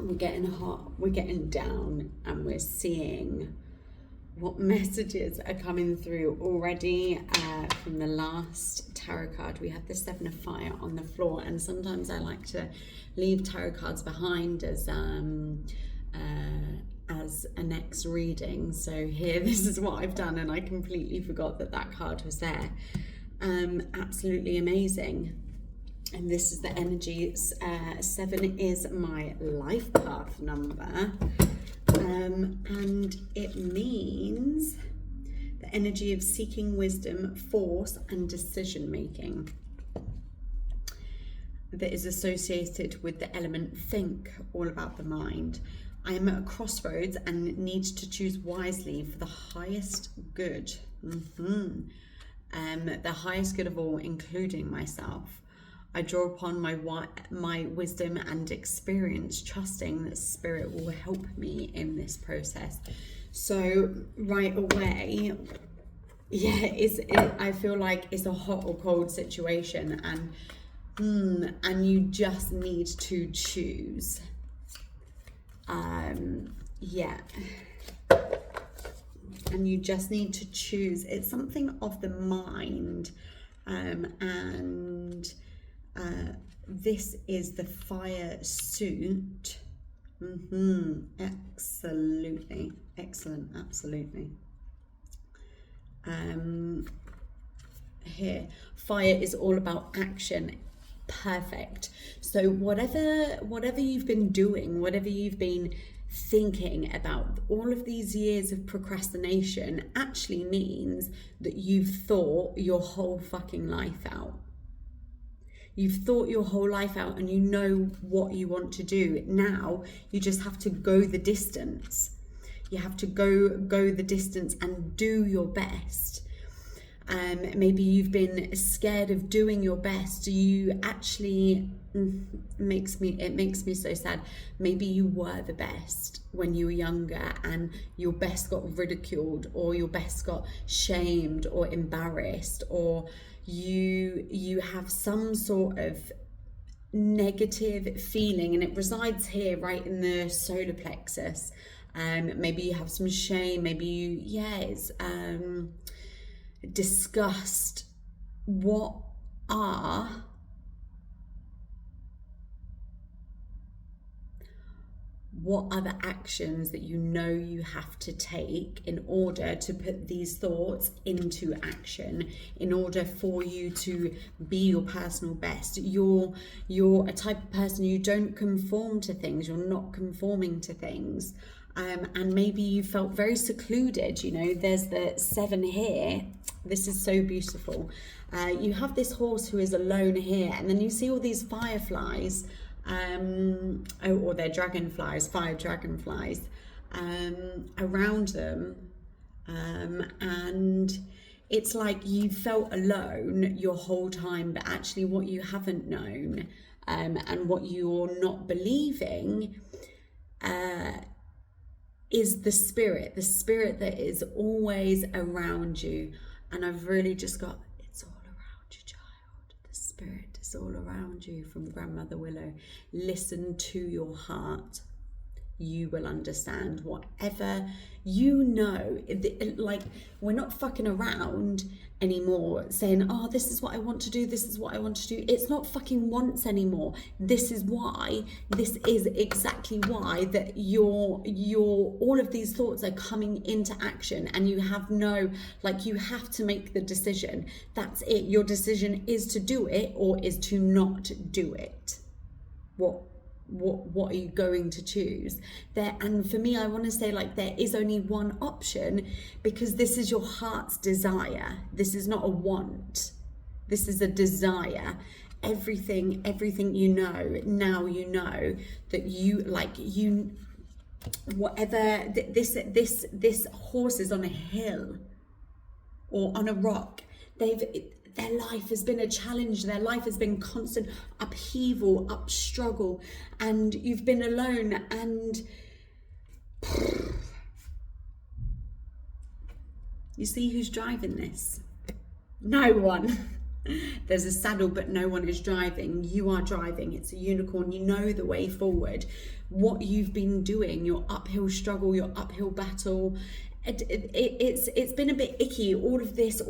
we're getting hot, we're getting down, and we're seeing what messages are coming through already from the last tarot card. We have the Seven of Fire on the floor, and sometimes I like to leave tarot cards behind as a next reading. So here, this is what I've done, and I completely forgot that that card was there. Absolutely amazing. And this is the energy. 7 is my life path number. And it means the energy of seeking wisdom, force, and decision making that is associated with the element think, all about the mind. I am at a crossroads and need to choose wisely for the highest good. The highest good of all, including myself. I draw upon my wisdom and experience, trusting that spirit will help me in this process. So right away, yeah, I feel like it's a hot or cold situation, and you just need to choose. Yeah. And you just need to choose. It's something of the mind, and this is the fire suit. Absolutely. Excellent. Absolutely. Here, fire is all about action. Perfect. So whatever you've been doing, whatever you've been thinking about, all of these years of procrastination actually means that you've thought your whole fucking life out. You've thought your whole life out, and you know what you want to do. Now you just have to go the distance. You have to go the distance and do your best. Maybe you've been scared of doing your best. You actually, it makes me so sad. Maybe you were the best when you were younger, and your best got ridiculed, or your best got shamed or embarrassed, or you have some sort of negative feeling, and it resides here right in the solar plexus. Maybe you have some shame, maybe it's disgust. What are the actions that you know you have to take in order to put these thoughts into action, in order for you to be your personal best? You're a type of person, you don't conform to things, you're not conforming to things. And maybe you felt very secluded. You know, there's the 7 here. This is so beautiful. You have this horse who is alone here, and then you see all these fireflies, or they're dragonflies, fire dragonflies, around them. And it's like you felt alone your whole time, but actually what you haven't known, and what you're not believing, is the spirit that is always around you. And I've really just got, it's all around you, child. The spirit is all around you, from Grandmother Willow. Listen to your heart. You will understand whatever you know. Like, we're not fucking around anymore saying, oh, this is what I want to do, this is what I want to do. It's not fucking wants anymore. This is exactly why that your all of these thoughts are coming into action, and you have you have to make the decision. That's it. Your decision is to do it or is to not do it. What are you going to choose there? And for me, I want to say, like, there is only one option, because this is your heart's desire. This is not a want. This is a desire. Everything you know, now you know that whatever this horse is on a hill or on a rock. Their life has been a challenge. Their life has been constant upheaval, struggle, and you've been alone. And you see who's driving this? No one. There's a saddle, but no one is driving. You are driving. It's a unicorn. You know the way forward. What you've been doing, your uphill struggle, your uphill battle, it's been a bit icky. All of this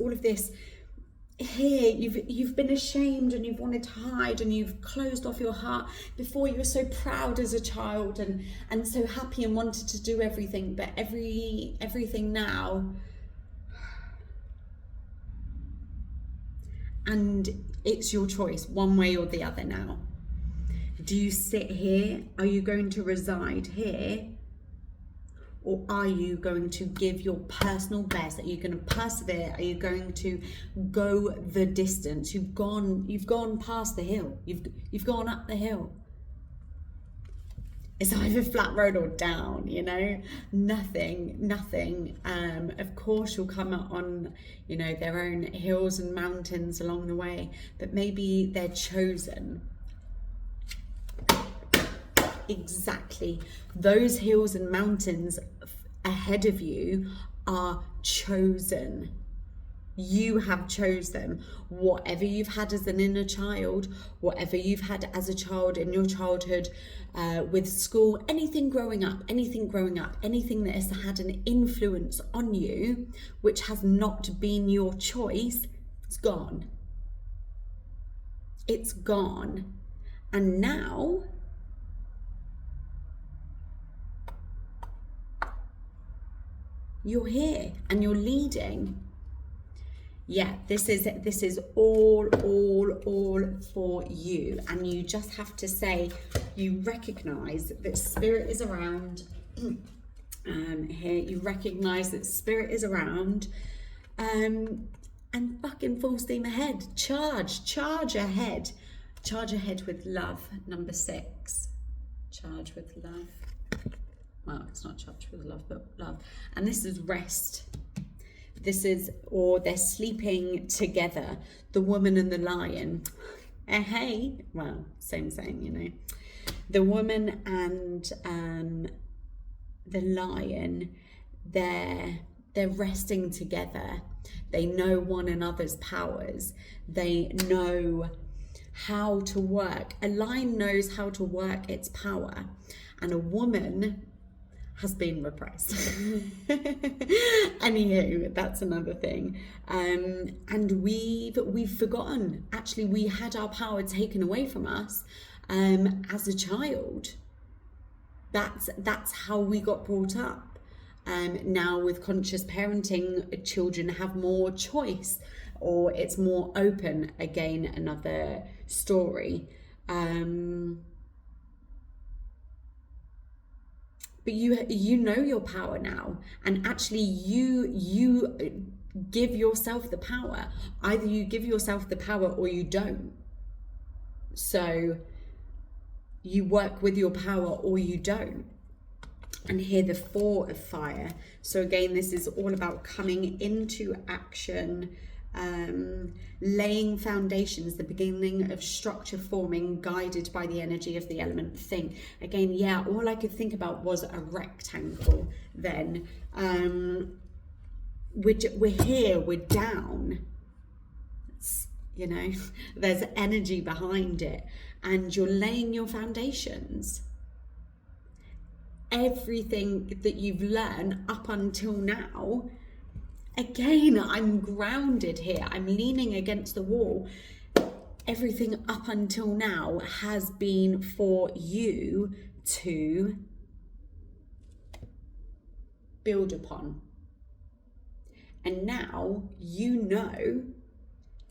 here, you've been ashamed and you've wanted to hide and you've closed off your heart. Before, you were so proud as a child and so happy and wanted to do everything, but everything now. And it's your choice, one way or the other now. Do you sit here? Are you going to reside here? Or are you going to give your personal best? Are you going to persevere? Are you going to go the distance? You've gone past the hill. You've gone up the hill. It's either flat road or down, you know, nothing. Of course you'll come on, you know, their own hills and mountains along the way, but maybe they're chosen. Exactly. Those hills and mountains ahead of you are chosen. You have chose them. Whatever you've had as an inner child, whatever you've had as a child in your childhood, with school, anything growing up, anything that has had an influence on you, which has not been your choice, it's gone. It's gone. And now you're here and you're leading. Yeah, this is all for you. And you just have to say, you recognize that spirit is around. Here, you recognize that spirit is around. And fucking full steam ahead. Charge ahead. Charge ahead with love. Number 6. Charge with love. Well, it's not charge with love, but love. And this is rest. Or they're sleeping together, the woman and the lion. Hey, well, same, you know. The woman and the lion, they're resting together. They know one another's powers. They know how to work. A lion knows how to work its power, and a woman has been repressed. Anywho, that's another thing. And we've forgotten. Actually, we had our power taken away from us as a child. That's how we got brought up. Now with conscious parenting, children have more choice, or it's more open. Again, another story. But you know your power now, and actually you give yourself the power. Either you give yourself the power or you don't. So you work with your power or you don't. And here the 4 of fire. So again, this is all about coming into action, laying foundations, the beginning of structure forming, guided by the energy of the element thing. Again, yeah, all I could think about was a rectangle then. We're here, we're down. You know, there's energy behind it, and you're laying your foundations. Everything that you've learned up until now, again, I'm grounded here. I'm leaning against the wall. Everything up until now has been for you to build upon. And now you know,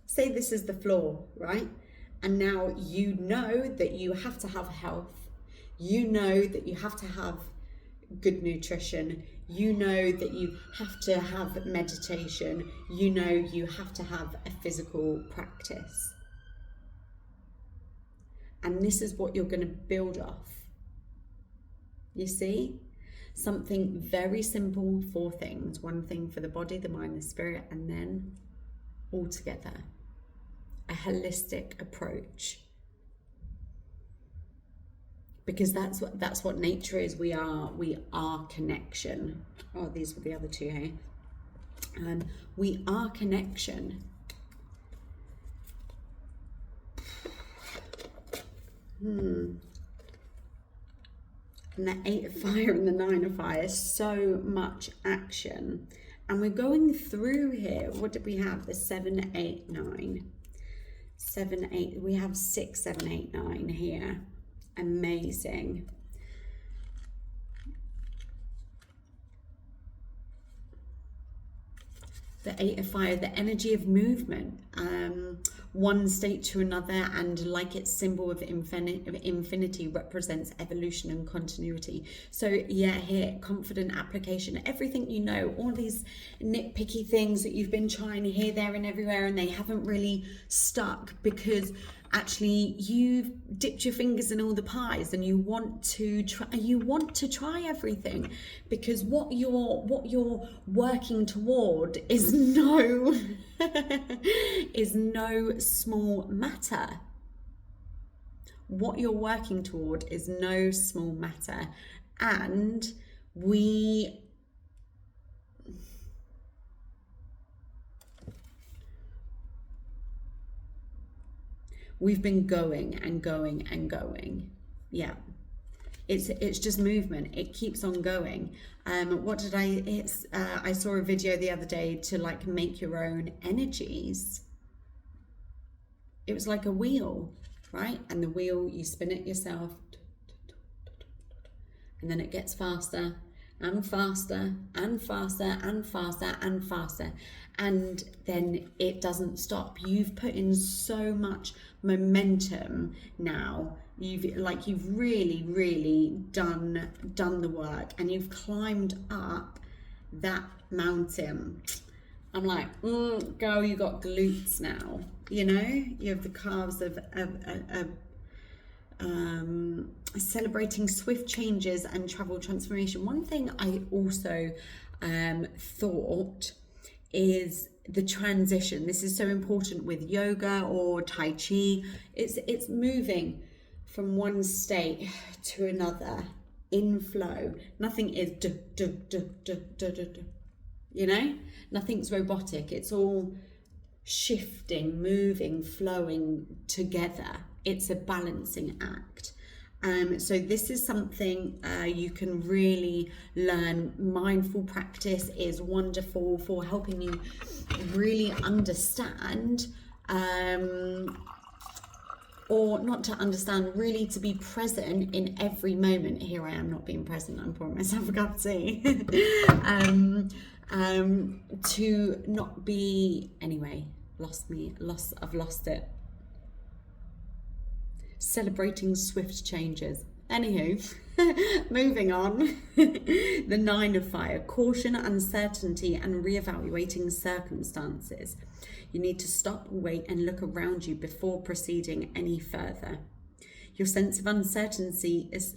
say this is the floor, right? And now you know that you have to have health. You know that you have to have good nutrition. You know that you have to have meditation. You know you have to have a physical practice. And this is what you're going to build off. You see? Something very simple, 4 things. 1 thing for the body, the mind, the spirit, and then all together. A holistic approach. Because that's what nature is. We are connection. Oh, these were the other 2, hey? We are connection. And the 8 of fire and the 9 of fire, so much action. And we're going through here. What did we have? The 7, 8, 9. 7, 8. We have 6, 7, 8, 9 here. Amazing. The 8 of fire, the energy of movement, one state to another, and like its symbol of infinity represents evolution and continuity. So yeah, here, confident application, everything you know, all these nitpicky things that you've been trying here, there and everywhere, and they haven't really stuck because actually you've dipped your fingers in all the pies and you want to try everything, because what you're working toward is no is no small matter. What you're working toward is no small matter. And we've been going and going and going. Yeah, it's just movement. It keeps on going. I saw a video the other day to like make your own energies. It was like a wheel, right? And the wheel, you spin it yourself, and then it gets faster and faster and faster and faster and faster, and then it doesn't stop. You've put in so much momentum now. You've really done the work, and you've climbed up that mountain. I'm like, girl, you got glutes now. You know, you have the calves of celebrating swift changes and travel transformation. One thing I also thought is the transition. This is so important with yoga or Tai Chi. It's moving from one state to another in flow. Nothing is you know, nothing's robotic. It's all shifting, moving, flowing together. It's a balancing act. So this is something you can really learn. Mindful practice is wonderful for helping you really understand, or not to understand, really to be present in every moment. Here I am not being present, I'm pouring myself a cup of tea. To not be, anyway, I've lost it. Celebrating swift changes. Anywho, moving on. The 9 of fire, caution, uncertainty, and reevaluating circumstances. You need to stop, wait, and look around you before proceeding any further. Your sense of uncertainty is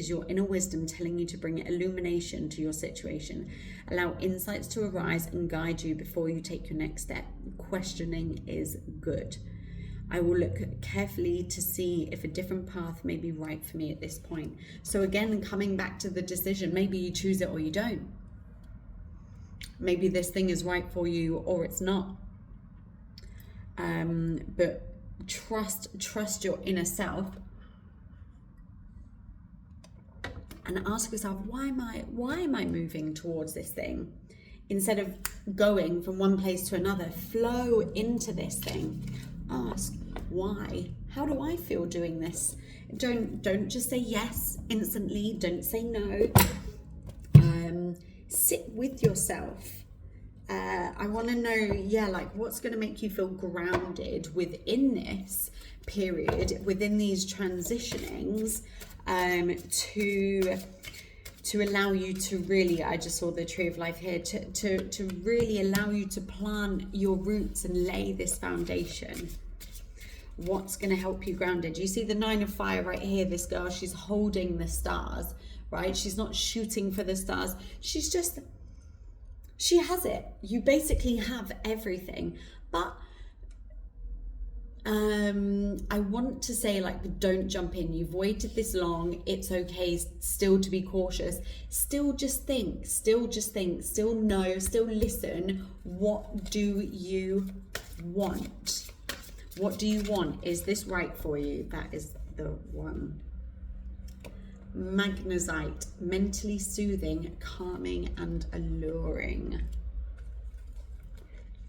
your inner wisdom telling you to bring illumination to your situation. Allow insights to arise and guide you before you take your next step. Questioning is good. I will look carefully to see if a different path may be right for me at this point. So again, coming back to the decision, maybe you choose it or you don't. Maybe this thing is right for you or it's not. But trust your inner self and ask yourself, why am I moving towards this thing? Instead of going from one place to another, flow into this thing. Ask, why? How do I feel doing this? Don't just say yes instantly. Don't say no. Sit with yourself. I want to know, like what's going to make you feel grounded within this period, within these transitionings, to allow you to really, I just saw the tree of life here, to really allow you to plant your roots and lay this foundation. What's going to help you grounded? You see the 9 of fire right here. This girl, she's holding the stars, right? She's not shooting for the stars. She has it. You basically have everything. But I want to say, like, don't jump in. You've waited this long. It's okay still to be cautious. Still just think, still know, still listen. What do you want? What do you want? Is this right for you? That is the one. Magnesite, mentally soothing, calming and alluring.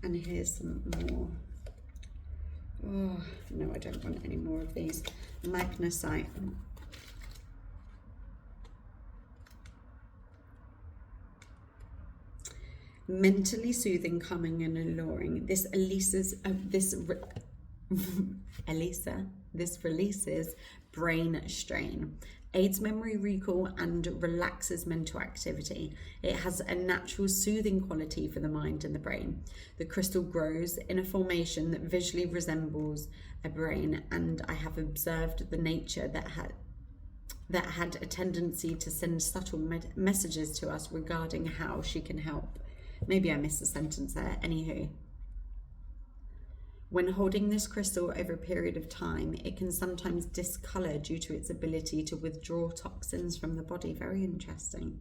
And here's some more. Oh, no, I don't want any more of these. Magnesite. Mentally soothing, calming and alluring. This releases brain strain, aids memory recall and relaxes mental activity. It has a natural soothing quality for the mind and the brain. The crystal grows in a formation that visually resembles a brain, and I have observed the nature that had a tendency to send subtle messages to us regarding how she can help. Maybe I missed a sentence there. Anywho. When holding this crystal over a period of time, it can sometimes discolor due to its ability to withdraw toxins from the body. Very interesting.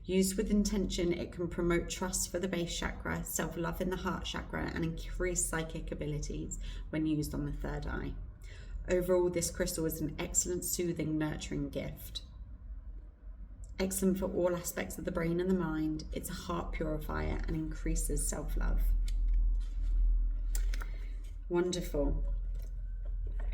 Used with intention, it can promote trust for the base chakra, self-love in the heart chakra, and increase psychic abilities when used on the third eye. Overall, this crystal is an excellent, soothing, nurturing gift. Excellent for all aspects of the brain and the mind. It's a heart purifier and increases self-love. Wonderful.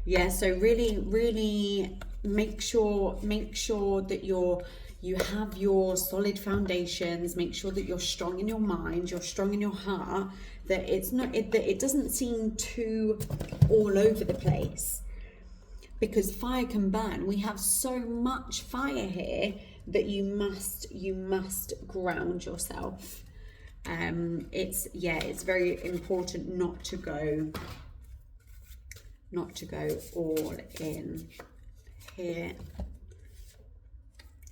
Yeah, so really make sure that you have your solid foundations. Make sure that you're strong in your mind, you're strong in your heart, that it doesn't seem too all over the place, because fire can burn. We have so much fire here that you must ground yourself. It's very important not to go all in here.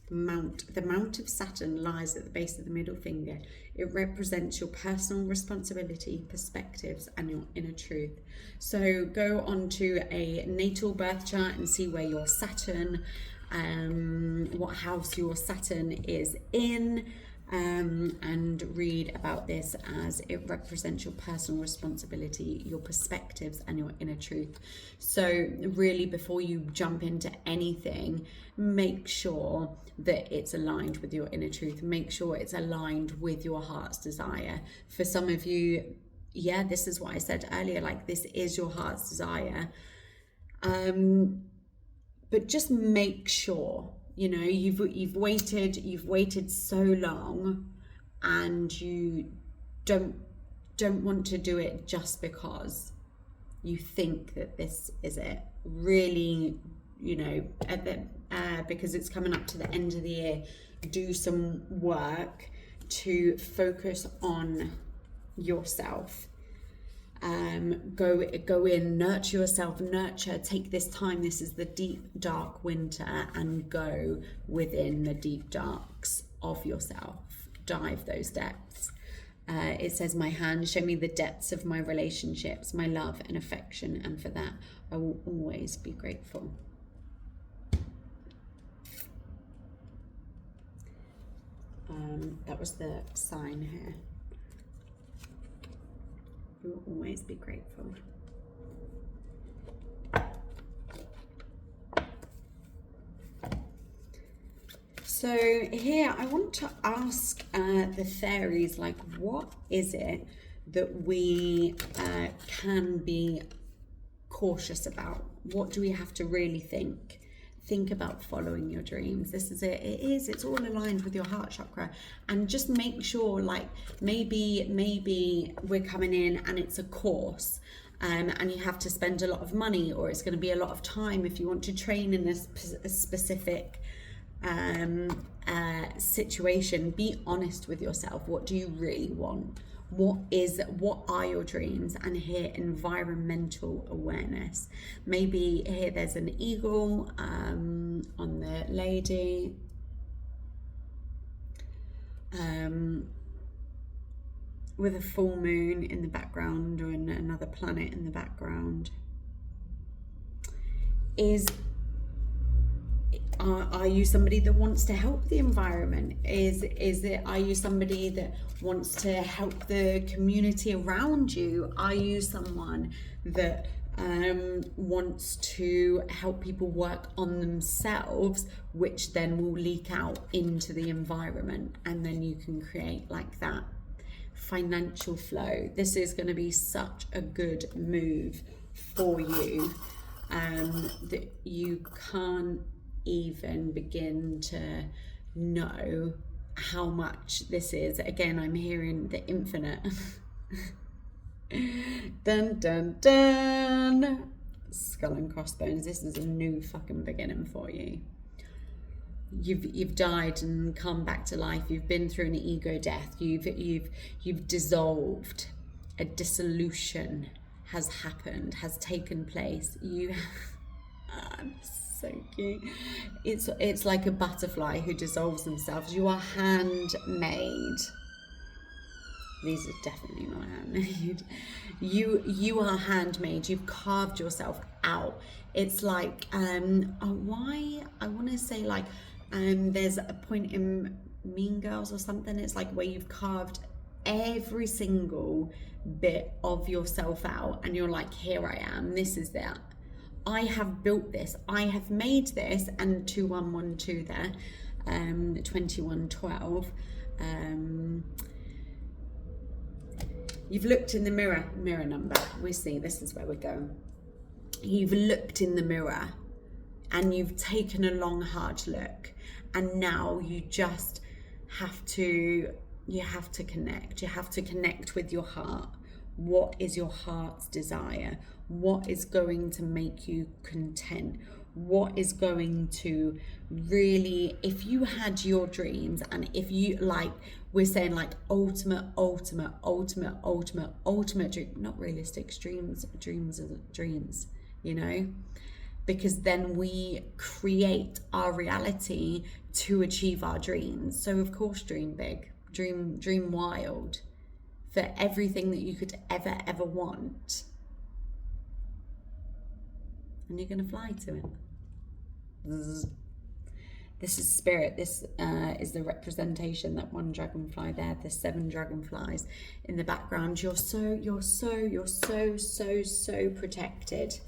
The mount of Saturn lies at the base of the middle finger. It represents your personal responsibility, perspectives, and your inner truth. So go onto a natal birth chart and see where your Saturn, what house your Saturn is in, and read about this, as it represents your personal responsibility, your perspectives, and your inner truth. So really, before you jump into anything, make sure that it's aligned with your inner truth. Make sure it's aligned with your heart's desire. For some of you, yeah, this is what I said earlier, like this is your heart's desire. But just make sure, you know, you've waited so long, and you don't want to do it just because you think that this is it. Really, you know, because it's coming up to the end of the year, do some work to focus on yourself. Go in, nurture yourself, take this time. This is the deep, dark winter, and go within the deep darks of yourself. Dive those depths. It says, my hand, show me the depths of my relationships, my love and affection, and for that I will always be grateful. That was the sign here. You will always be grateful. So here I want to ask the fairies, like, what is it that we can be cautious about? What do we have to really think about following your dreams? This is it. It's all aligned with your heart chakra. And just make sure, like, maybe we're coming in and it's a course, and you have to spend a lot of money, or it's going to be a lot of time if you want to train in a specific situation. Be honest with yourself. What do you really want? What are your dreams? And here, environmental awareness. Maybe here there's an eagle on the lady, with a full moon in the background, or another planet in the background. Are you somebody that wants to help the environment? Are you somebody that wants to help the community around you? Are you someone that wants to help people work on themselves, which then will leak out into the environment, and then you can create like that financial flow. This is going to be such a good move for you that you can't even begin to know how much this is. Again, I'm hearing the infinite. Dun dun dun. Skull and crossbones. This is a new fucking beginning for you. You've died and come back to life. You've been through an ego death. You've dissolved. A dissolution has happened, has taken place. So cute. It's like a butterfly who dissolves themselves. You are handmade. These are definitely not handmade. You are handmade. You've carved yourself out. It's like why I want to say like there's a point in Mean Girls or something. It's like where you've carved every single bit of yourself out, and you're like, here I am. This is that. I have built this. I have made this. And 2112 there, 2112. You've looked in the mirror number. We see this is where we're going. You've looked in the mirror and you've taken a long, hard look. And now you just have to connect. You have to connect with your heart. What is your heart's desire? What is going to make you content? What is going to really, if you had your dreams, and if you, like, we're saying like ultimate dream, not realistic dreams are dreams, you know, because then we create our reality to achieve our dreams. So of course, dream big, dream wild for everything that you could ever want. And you're going to fly to it. This is spirit. This is the representation, that one dragonfly there, the 7 dragonflies in the background. You're so protected.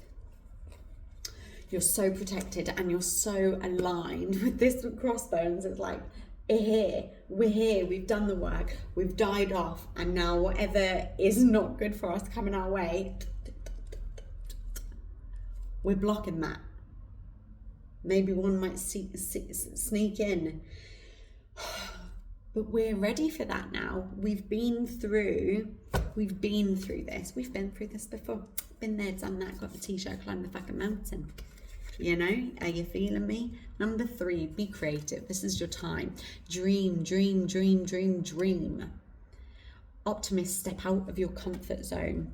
You're so protected, and you're so aligned with this crossbones. It's like, we're here, we've done the work, we've died off, and now whatever is not good for us coming our way, we're blocking that. Maybe one might sneak in, but we're ready for that now. We've been through this. We've been through this before. Been there, done that, got the t-shirt, climbed the fucking mountain. You know, are you feeling me? Number 3, be creative. This is your time. Dream. Optimist, step out of your comfort zone.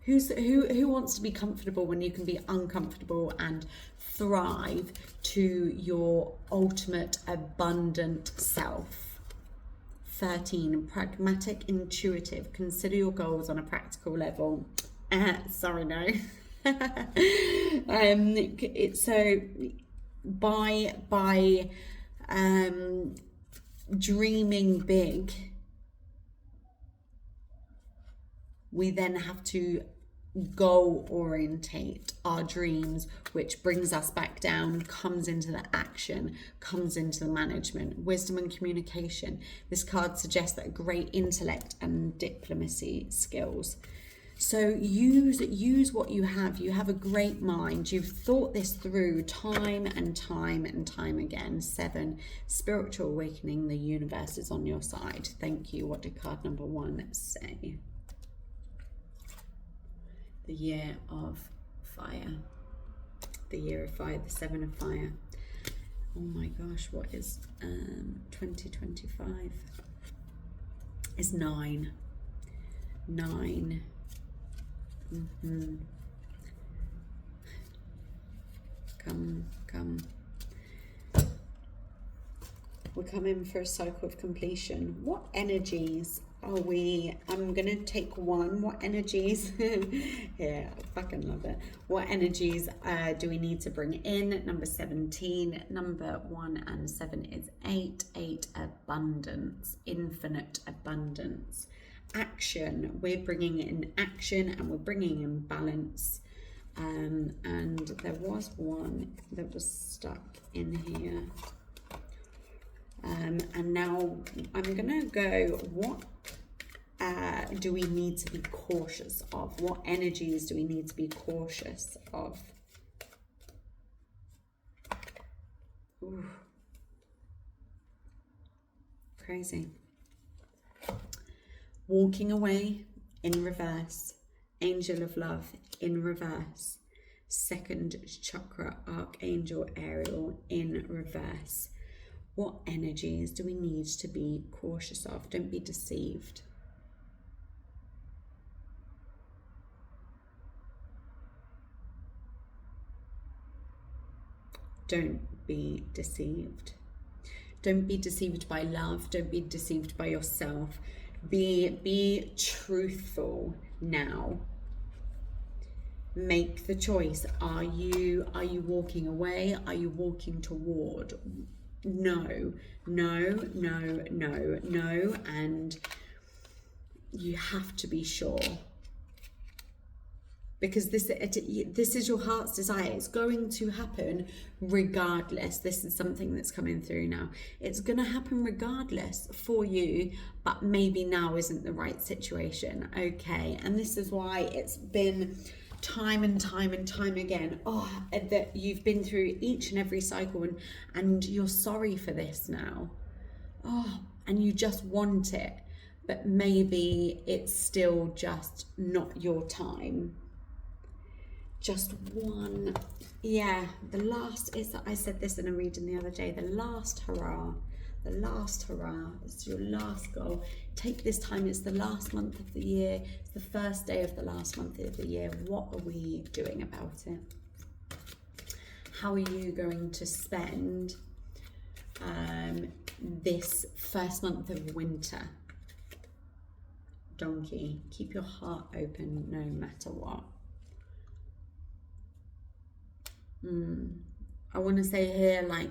Who wants to be comfortable when you can be uncomfortable and thrive to your ultimate abundant self? 13, pragmatic, intuitive. Consider your goals on a practical level. Sorry, no. It's so by dreaming big, we then have to goal orientate our dreams, which brings us back down, comes into the action, comes into the management. Wisdom and communication. This card suggests that great intellect and diplomacy skills. So use what you have. You have a great mind. You've thought this through time and time again. 7, spiritual awakening. The universe is on your side. Thank you. What did card number 1 say? The year of fire. The year of fire. The 7 of fire. Oh my gosh, what is 2025? It's 9. 9. Come. We're coming for a cycle of completion. What energies are we? I'm gonna take one. What energies? Yeah, I fucking love it. What energies do we need to bring in? Number 17. Number 1 and 7 is 8. 8, abundance, infinite abundance. Action. We're bringing in action, and we're bringing in balance. And there was one that was stuck in here. And now I'm gonna go, what do we need to be cautious of? What energies do we need to be cautious of? Ooh. Crazy. Walking away in reverse. Angel of Love in reverse. Second chakra, Archangel Ariel in reverse. What energies do we need to be cautious of? Don't be deceived. Don't be deceived. Don't be deceived by love. Don't be deceived by yourself. Be truthful now. Make the choice. Are you walking away? Are you walking toward? No, no, no, no, no, and you have to be sure. Because this is your heart's desire. It's going to happen regardless. This is something that's coming through now. It's going to happen regardless for you, but maybe now isn't the right situation. Okay, and this is why it's been time and time and time again, that you've been through each and every cycle, and you're sorry for this now. And you just want it, but maybe it's still just not your time. Just one, the last is, I said this in a reading the other day, the last hurrah, it's your last goal. Take this time, it's the last month of the year, it's the first day of the last month of the year. What are we doing about it? How are you going to spend this first month of winter? Donkey, keep your heart open no matter what. I want to say here, like,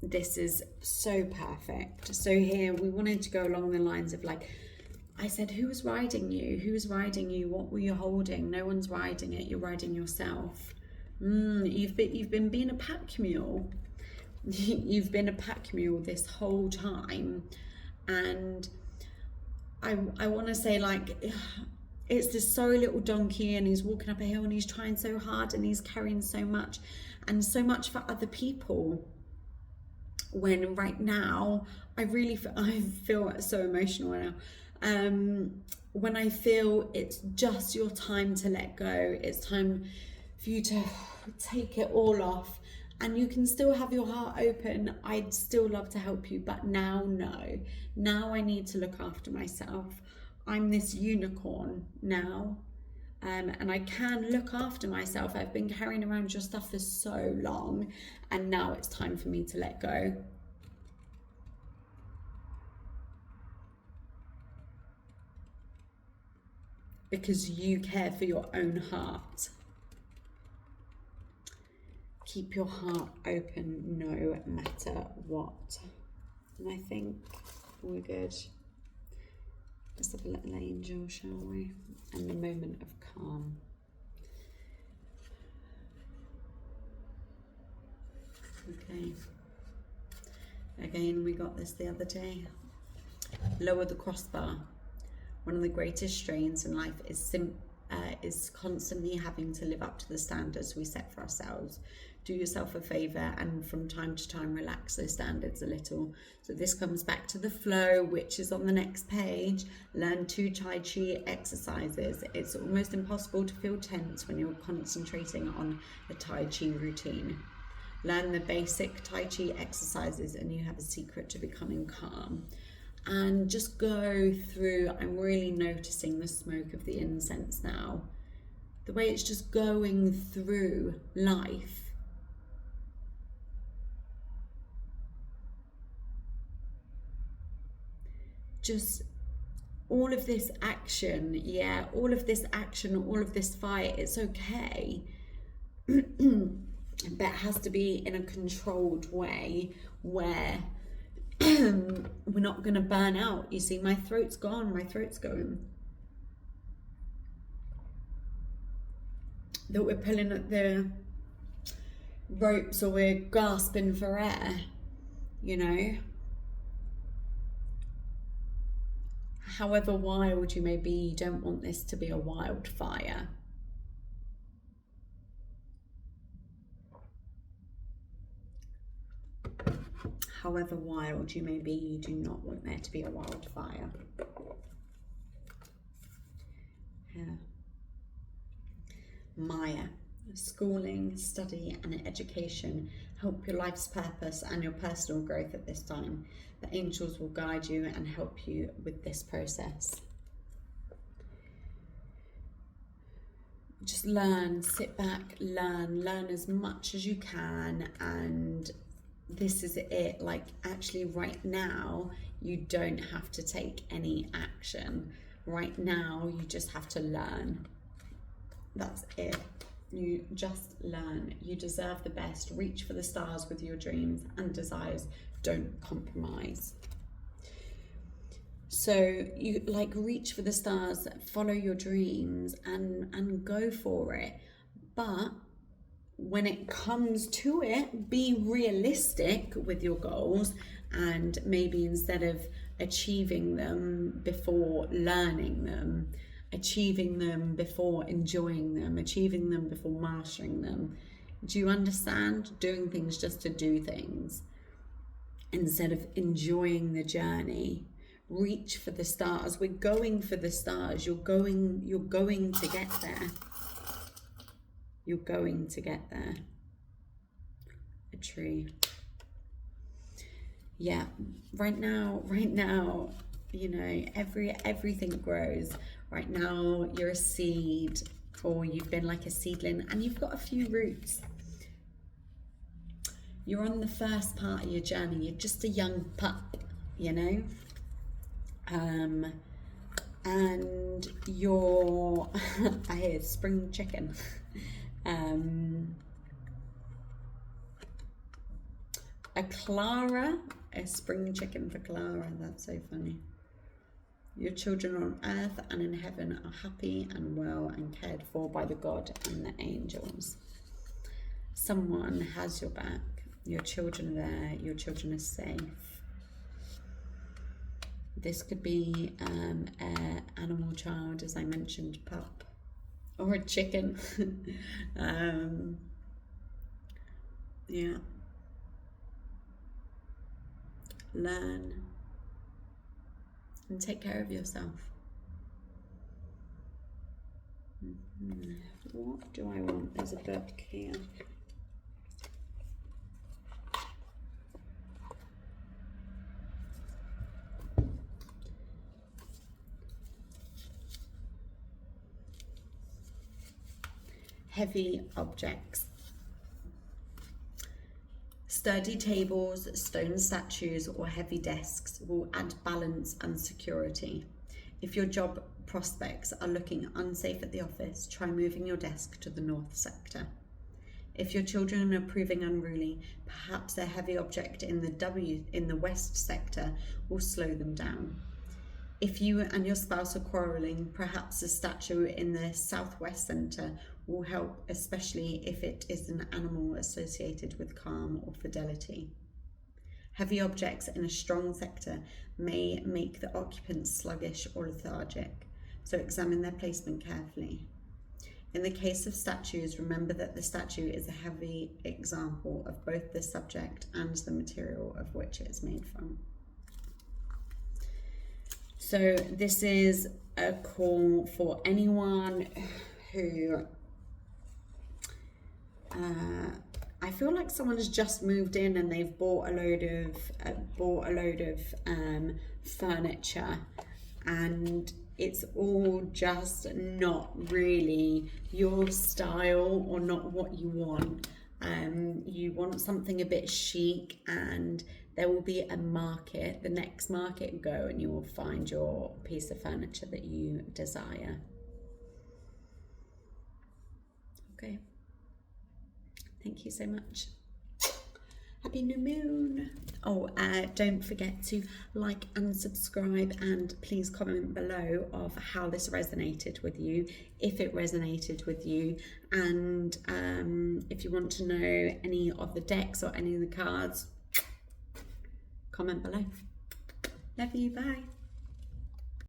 this is so perfect. So here we wanted to go along the lines of, like, I said, who was riding you? Who was riding you? What were you holding? No one's riding it. You're riding yourself. You've been being a pack mule. You've been a pack mule this whole time, and I want to say, like, it's this sorry little donkey, and he's walking up a hill and he's trying so hard and he's carrying so much for other people, when right now I feel so emotional now, when I feel it's just your time to let go. It's time for you to take it all off, and you can still have your heart open. I'd still love to help you, but now, no. Now I need to look after myself. I'm this unicorn now, and I can look after myself. I've been carrying around your stuff for so long, and now it's time for me to let go. Because you care for your own heart. Keep your heart open no matter what. And I think we're good. Let's have a little angel, shall we? And the moment of calm. Okay. Again, we got this the other day. Lower the crossbar. One of the greatest strains in life is constantly having to live up to the standards we set for ourselves. Do yourself a favor and from time to time relax those standards a little. So this comes back to the flow, which is on the next page. Learn 2 Tai Chi exercises. It's almost impossible to feel tense when you're concentrating on a Tai Chi routine. Learn the basic Tai Chi exercises and you have a secret to becoming calm. And just go through, I'm really noticing the smoke of the incense now. The way it's just going through life. Just all of this action, all of this action, all of this fight, it's okay. But it has to be in a controlled way where we're not going to burn out. You see, my throat's gone, my throat's going. That we're pulling at the ropes or we're gasping for air, you know. However wild you may be, you don't want this to be a wildfire. However wild you may be, you do not want there to be a wildfire. Yeah. Maya, schooling, study and education help your life's purpose and your personal growth at this time. The angels will guide you and help you with this process. Just learn, sit back, learn as much as you can, and this is it. Like, actually right now you don't have to take any action. Right now you just have to learn. That's it. You just learn. You deserve the best. Reach for the stars with your dreams and desires. Don't compromise. So you like reach for the stars, follow your dreams and go for it. But when it comes to it, be realistic with your goals, and maybe instead of achieving them before learning them, achieving them before enjoying them, achieving them before mastering them. Do you understand? Doing things just to do things instead of enjoying the journey. Reach for the stars. We're going for the stars. You're going to get there. You're going to get there. A tree. Yeah, right now, you know, everything grows. Right now, you're a seed, or you've been like a seedling, and you've got a few roots. You're on the first part of your journey. You're just a young pup, you know. And you're, I hear spring chicken. A spring chicken for Clara. That's so funny. Your children on earth and in heaven are happy and well and cared for by the God and the angels. Someone has your back. Your children are there. Your children are safe. This could be an animal child, as I mentioned, pup, or a chicken. Yeah. Learn and take care of yourself. What do I want? There's a book here. Heavy objects. Sturdy tables, stone statues, or heavy desks will add balance and security. If your job prospects are looking unsafe at the office, try moving your desk to the north sector. If your children are proving unruly, perhaps a heavy object in the west sector will slow them down. If you and your spouse are quarrelling, perhaps a statue in the southwest center will help, especially if it is an animal associated with calm or fidelity. Heavy objects in a strong sector may make the occupants sluggish or lethargic, so examine their placement carefully. In the case of statues, remember that the statue is a heavy example of both the subject and the material of which it is made from. So this is a call for anyone who I feel like someone has just moved in and they've bought a load of furniture, and it's all just not really your style or not what you want. You want something a bit chic, and there will be a market, the next market go, and you will find your piece of furniture that you desire. Okay. Thank you so much. Happy happy new moon. Oh, don't forget to like and subscribe, and please comment below of how this resonated with you, if it resonated with you, and if you want to know any of the decks or any of the cards, comment below. Love you, bye.